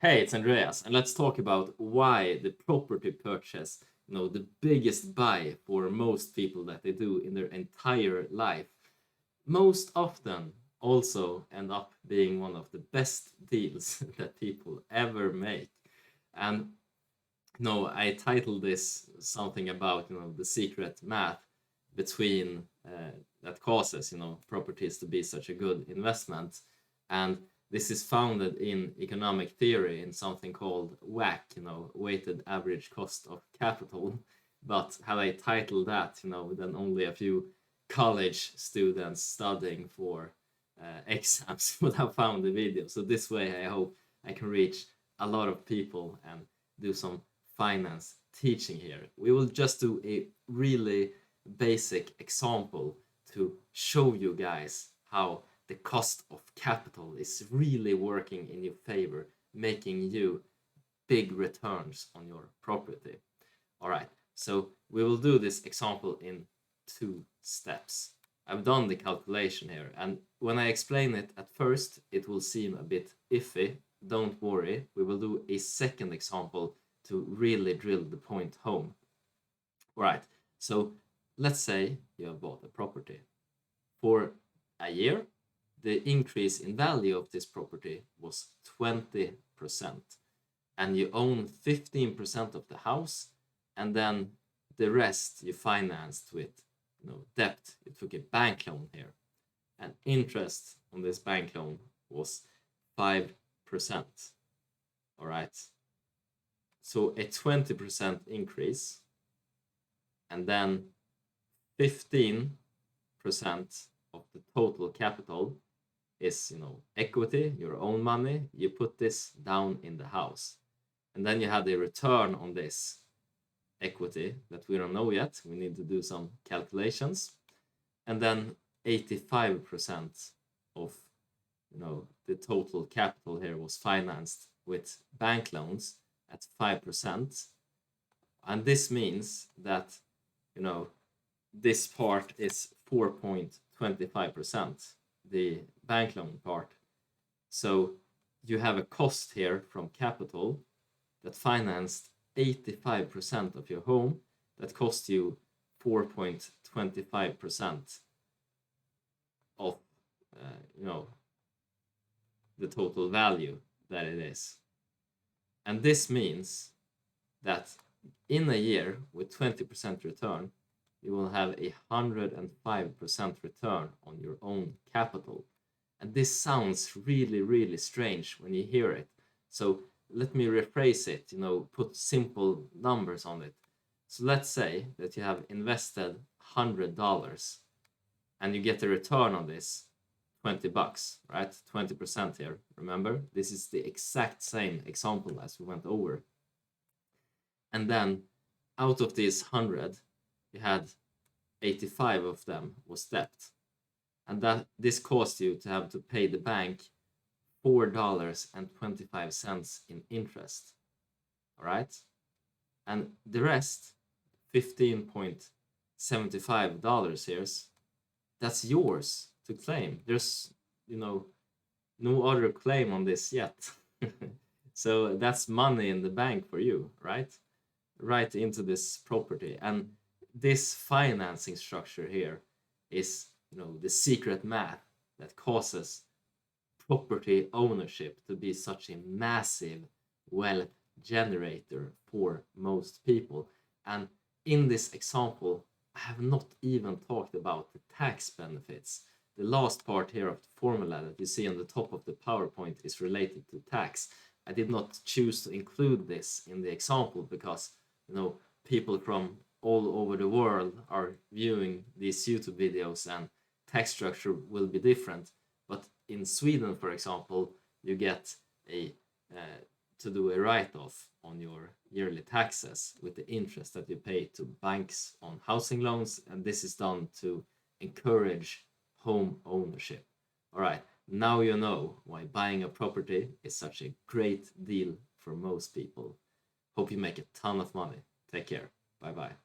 Hey, it's Andreas, and let's talk about why the property purchase, the biggest buy for most people that they do in their entire life, most often also end up being one of the best deals that people ever make. And I titled this something about, the secret math between that causes, properties to be such a good investment. And this is founded in economic theory in something called WACC, weighted average cost of capital. But had I titled that, then only a few college students studying for exams would have found the video. So this way, I hope I can reach a lot of people and do some finance teaching here. We will just do a really basic example to show you guys how the cost of capital is really working in your favor, making you big returns on your property. All right, so we will do this example in 2 steps. I've done the calculation here, and when I explain it at first, it will seem a bit iffy. Don't worry, we will do a second example to really drill the point home. All right, so let's say you have bought a property. For a year, the increase in value of this property was 20%, and you own 15% of the house, and then the rest you financed with debt. You took a bank loan here, and interest on this bank loan was 5%. All right, so a 20% increase, and then 15% of the total capital is equity, your own money. You put this down in the house, and then you have the return on this equity that we don't know yet. We need to do some calculations, and then 85% of the total capital here was financed with bank loans at 5%, and this means that this part is 4.25%, the bank loan part. So you have a cost here from capital that financed 85% of your home that cost you 4.25% of the total value that it is. And this means that in a year with 20% return, you will have 105% return on your own capital. And this sounds really, really strange when you hear it. So let me rephrase it, put simple numbers on it. So let's say that you have invested $100 and you get a return on this $20, right? 20% here. Remember, this is the exact same example as we went over. And then out of these 100, you had 85 of them was debt, and that this caused you to have to pay the bank $4.25 in interest. All right, and the rest, $15.75 here, that's yours to claim. There's no other claim on this yet. So that's money in the bank for you, right into this property. And this financing structure here is the secret math that causes property ownership to be such a massive wealth generator for most people. And in this example, I have not even talked about the tax benefits. The last part here of the formula that you see on the top of the PowerPoint is related to tax. I did not choose to include this in the example because people from all over the world are viewing these YouTube videos, and tax structure will be different. But in Sweden, for example, you get to do a write-off on your yearly taxes with the interest that you pay to banks on housing loans, and this is done to encourage home ownership. All right, now you know why buying a property is such a great deal for most people. Hope you make a ton of money. Take care. Bye bye.